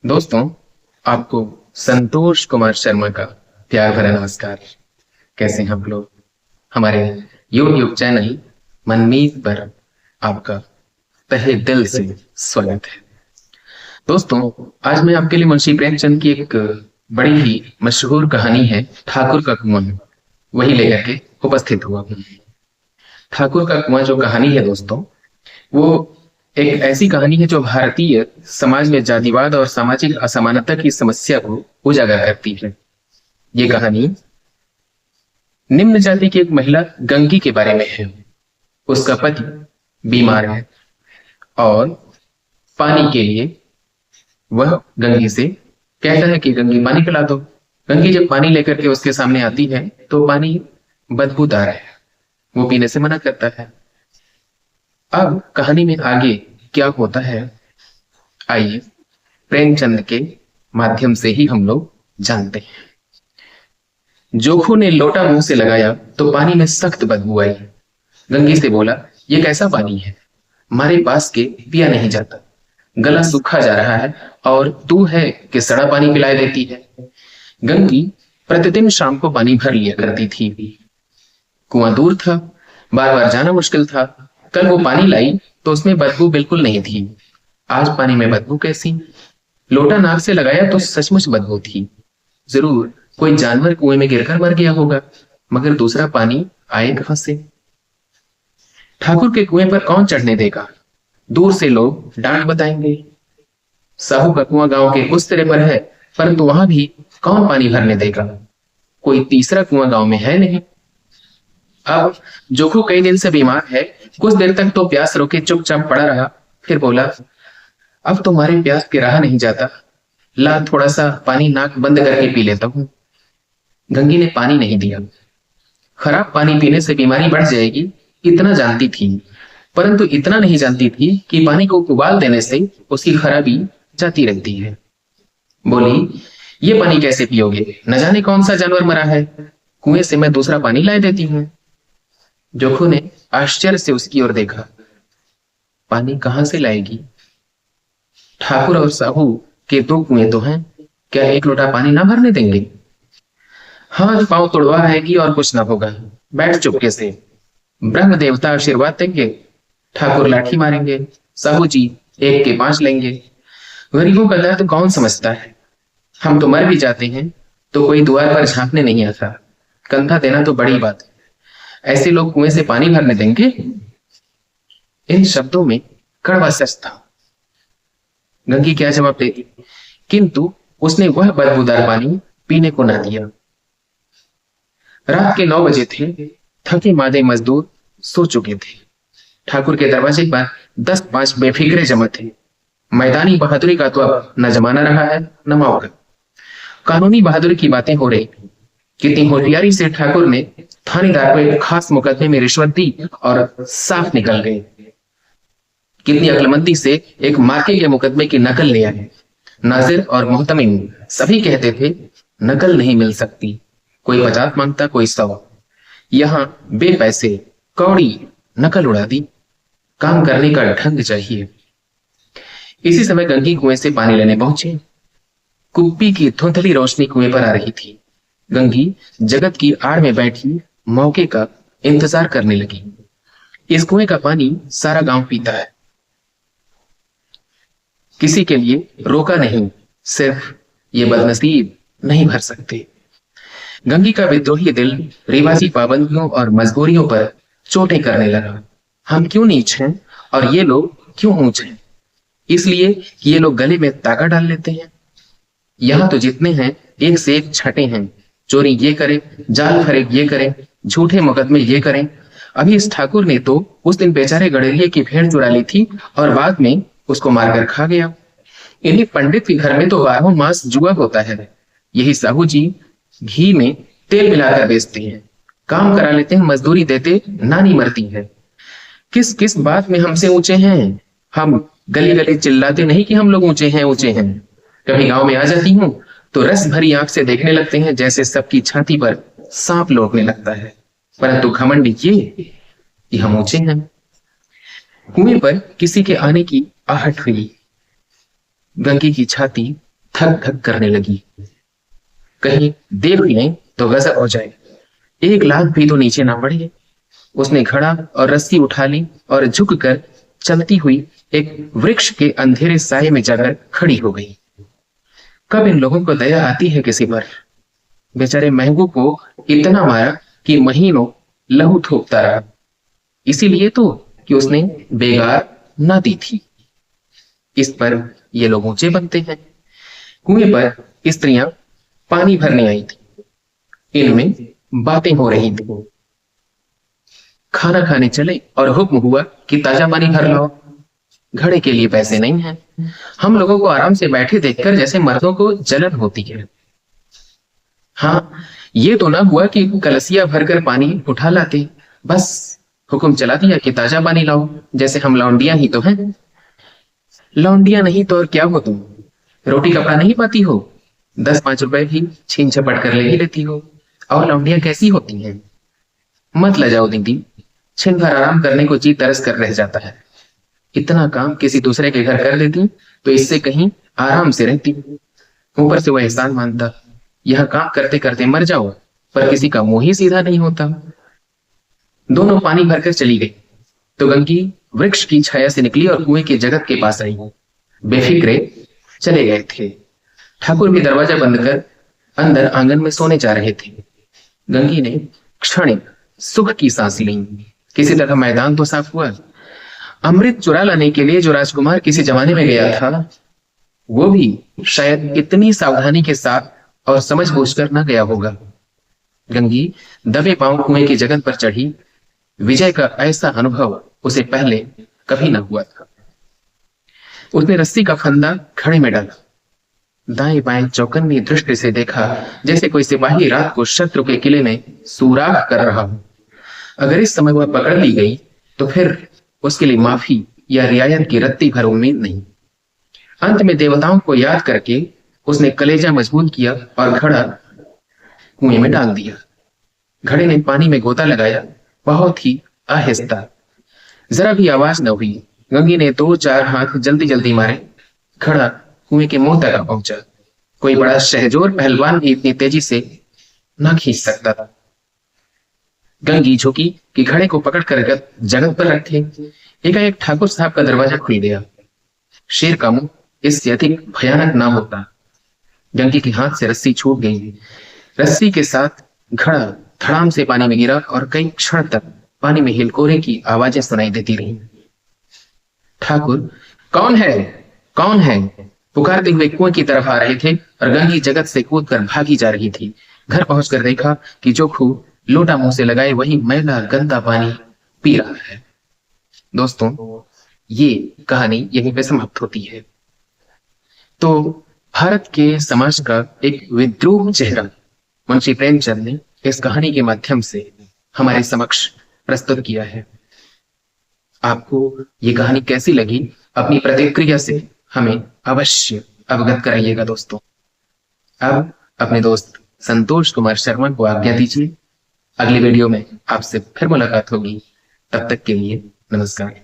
दोस्तों, आपको संतोष कुमार शर्मा का प्यार भरा नमस्कार। कैसे हैं आप लोग? हमारे YouTube चैनल मनमीत पर आपका तहे दिल से स्वागत है। दोस्तों, आज मैं आपके लिए मुंशी प्रेमचंद की एक बड़ी ही मशहूर कहानी है ठाकुर का कुआं, वही लेकर के उपस्थित हुआ हूँ। ठाकुर का कुआं जो कहानी है दोस्तों, वो एक ऐसी कहानी है जो भारतीय समाज में जातिवाद और सामाजिक असमानता की समस्या को उजागर करती है। ये कहानी निम्न जाति की एक महिला गंगी के बारे में है। उसका पति बीमार है और पानी के लिए वह गंगी से कहता है कि गंगी पानी पिला दो। गंगी जब पानी लेकर के उसके सामने आती है तो पानी बदबूदार है, वो पीने से मना करता है। अब कहानी में आगे क्या होता है, आइए प्रेमचंद के माध्यम से ही हम लोग जानते हैं। जोखू ने लोटा मुंह से लगाया तो पानी में सख्त बदबू आई। गंगी से बोला, ये कैसा पानी है, हमारे पास के पिया नहीं जाता, गला सूखा जा रहा है और तू है कि सड़ा पानी पिलाए देती है। गंगी प्रतिदिन शाम को पानी भर लिया करती थी। कुआं दूर था, बार बार जाना मुश्किल था। कल वो पानी लाई तो उसमें बदबू बिल्कुल नहीं थी। आज पानी में बदबू कैसी? लोटा नाक से लगाया तो सचमुच बदबू थी। जरूर कोई जानवर कुएं में गिरकर मर गया होगा, मगर दूसरा पानी आए कहां से? ठाकुर के कुएं पर कौन चढ़ने देगा? दूर से लोग डांट बताएंगे। साहू का कुआं गांव के उस सिरे पर है, परंतु वहां भी कौन पानी भरने देगा? कोई तीसरा कुआं गांव में है नहीं। अब जोखू कई दिन से बीमार है। कुछ देर तक तो प्यास रोके चुपचाप पड़ा रहा, फिर बोला, अब तुम्हारे प्यास की राह नहीं जाता, ला थोड़ा सा पानी नाक बंद करके पी लेता हूं। गंगी ने पानी नहीं दिया। खराब पानी पीने से बीमारी बढ़ जाएगी, इतना जानती थी, परंतु इतना नहीं जानती थी कि पानी को उबाल देने से उसकी खराबी जाती रहती है। बोली, ये पानी कैसे पियोगे, न जाने कौन सा जानवर मरा है, कुएं से मैं दूसरा पानी ला देती हूँ। जोखू ने आश्चर्य से उसकी ओर देखा। पानी कहां से लाएगी? ठाकुर और साहू के दो कुएं तो हैं, क्या एक लोटा पानी ना भरने देंगे? हाथ पांव तोड़वा आएगी और कुछ ना होगा, बैठ चुपके से, ब्रह्म देवता आशीर्वाद देंगे, ठाकुर लाठी मारेंगे, साहू जी एक के 5 लेंगे। गरीबों का दर्द कौन समझता है? हम तो मर भी जाते हैं तो कोई द्वार पर झांकने नहीं आता, कंधा देना तो बड़ी बात है, ऐसे लोग कुएं से पानी भरने देंगे? इन शब्दों में कड़वा सच था। गंगी क्या जवाब देती, किंतु उसने वह बदबूदार पानी पीने को ना दिया। रात के 9 बजे थे। थके मादे मजदूर सो चुके थे। ठाकुर के दरवाजे पर 10-5 बेफिक्रे जमा थे। मैदानी बहादुरी का तो अब न जमाना रहा है न मौका। कानूनी बहादुरी की बातें हो रही। कितनी होशियारी से ठाकुर ने थानेदार को एक खास मुकदमे में रिश्वत दी और साफ निकल गए। कितनी अक्लमंदी से एक मार्के के मुकदमे की नकल ले आए। नाजिर और मोहतमिम सभी कहते थे नकल नहीं मिल सकती, कोई 50 मांगता, कोई 100। यहां बेपैसे कौड़ी नकल उड़ा दी। काम करने का ढंग चाहिए। इसी समय गंगी कुएं से पानी लेने पहुंचे। कुप्पी की धुंधली रोशनी कुएं पर आ रही थी। गंगी जगत की आड़ में बैठी मौके का इंतजार करने लगी। इस कुएं का पानी सारा गांव पीता है, किसी के लिए रोका नहीं, सिर्फ ये बदनसीब नहीं भर सकते। गंगी का विद्रोही दिल रिवाजी पाबंदियों और मजबूरियों पर चोटें करने लगा। हम क्यों नीच हैं और ये लोग क्यों ऊंच हैं? इसलिए कि ये लोग गले में ताका डाल लेते हैं। यहाँ तो जितने हैं एक से एक छठे हैं। चोरी ये करें, जाल फरेब ये करें, झूठे मुकदमे ये करें। अभी इस ठाकुर ने तो उस दिन बेचारे गड़ेरिये की भेड़ चुरा ली थी और बाद में उसको मारकर खा गया। इन्हीं पंडित के घर में तो 12 मास जुआ होता है। यही साहू जी घी में तेल मिलाकर बेचते हैं, काम करा लेते हैं, मजदूरी देते नानी मरती है। किस किस बात में हमसे ऊंचे हैं? हम गली गली चिल्लाते नहीं कि हम लोग ऊंचे हैं ऊंचे हैं। कभी गांव में आ जाती हूँ तो रस भरी आंख से देखने लगते हैं, जैसे सबकी छाती पर सांप लौटने लगता है। परंतु घमंड ये कि हम ऊंचे हैं। कुएं पर किसी के आने की आहट हुई। गंगी की छाती धक धक करने लगी। कहीं देख लें तो गजब हो जाए, एक लाख भी तो नीचे ना पड़े। उसने घड़ा और रस्सी उठा ली और झुककर चलती हुई एक वृक्ष के अंधेरे साये में जाकर खड़ी हो गई। कब इन लोगों को दया आती है किसी पर। बेचारे महबूब को इतना मारा कि महीनों लहू थूकता रहा, इसीलिए तो कि उसने बेगार ना दी थी। इस पर ये लोग ऊंचे बनते हैं। कुएं पर स्त्रियां पानी भरने आई थी, इनमें बातें हो रही थी। खाना खाने चले और हुक्म हुआ कि ताजा पानी भर लाओ। घड़े के लिए पैसे नहीं हैं। हम लोगों को आराम से बैठे देखकर जैसे मर्दों को जलन होती है। हाँ, ये तो ना हुआ कि कलसिया भरकर पानी उठा लाते, बस हुक्म चला दिया कि ताजा पानी लाओ, जैसे हम लौंडियां ही तो हैं। लौंडियां नहीं तो और क्या हो तुम? रोटी कपड़ा नहीं पाती हो, 10-5 रुपए भी छीन झपट कर ले ही लेती हो। और लौंडियां कैसी होती हैं? मत लजाओ दीदी, छिन भर आराम करने को जी तरस कर रह जाता है। इतना काम किसी दूसरे के घर कर लेती तो इससे कहीं आराम से रहती। ऊपर से वह एहसान मानता, यह काम करते करते मर जाओ, पर किसी का मुंह ही सीधा नहीं होता। दोनों पानी भरकर चली गई तो गंगी वृक्ष की छाया से निकली और कुएं के जगत के पास आई। बेफिक्रे चले गए थे। ठाकुर भी दरवाजा बंद कर अंदर आंगन में सोने जा रहे थे। गंगी ने क्षणिक सुख की सांस ली। किसी तरह मैदान तो साफ हुआ। अमृत चुरा लाने के लिए जो राजकुमार किसी जमाने में गया था, वो भी शायद इतनी सावधानी के साथ और समझ बूझकर न गया होगा। गंगी दबे पांव कुएं की जगत पर चढ़ी। विजय का ऐसा अनुभव उसे पहले कभी न हुआ था। उसने रस्सी का फंदा घड़े में डाला, दाएं बाएं चौकन्नी दृष्टि से देखा, जैसे कोई सिपाही रात को शत्रु के किले में सुराग कर रहा हो। अगर इस समय वह पकड़ ली गई तो फिर उसके लिए माफी या रियायत की रत्ती भर उम्मीद नहीं। अंत में देवताओं को याद करके उसने कलेजा मजबूत किया और घड़ा कुएं में डाल दिया। घड़े ने पानी में गोता लगाया, बहुत ही आहिस्ता, जरा भी आवाज न हुई। गंगी ने 2-4 हाथ जल्दी जल्दी मारे, घड़ा कुएं के मुंह तक पहुंचा। कोई बड़ा शहजोर पहलवान भी इतनी तेजी से ना खींच सकता था। गंगी झुकी कि घड़े को पकड़कर जगत पर रखे। एकाएक ठाकुर साहब का दरवाजा खुल गया। शेर का मुंह इससे अधिक भयानक ना होता। गंगी के हाथ से रस्सी छूट गई। रस्सी के साथ घड़ा धड़ाम से पानी में गिरा और कई क्षण तक पानी में हिलकोरे की आवाजें सुनाई देती रहीं। ठाकुर कौन है, कौन है पुकारते हुए कुएं की तरफ आ रहे थे और गंगी जगत से कूदकर भागी जा रही थी। घर पहुंचकर देखा कि जो खूह लोटा मुंह से लगाए वही मैला गंदा पानी पी रहा है। दोस्तों, ये कहानी यहीं पे समाप्त होती है। तो भारत के समाज का एक विद्रूप चेहरा मुंशी प्रेमचंद ने इस कहानी के माध्यम से हमारे समक्ष प्रस्तुत किया है। आपको ये कहानी कैसी लगी, अपनी प्रतिक्रिया से हमें अवश्य अवगत कराइएगा दोस्तों। अब अपने दोस्त संतोष कुमार शर्मा को आज्ञा दीजिए। अगली वीडियो में आपसे फिर मुलाकात होगी। तब तक के लिए नमस्कार।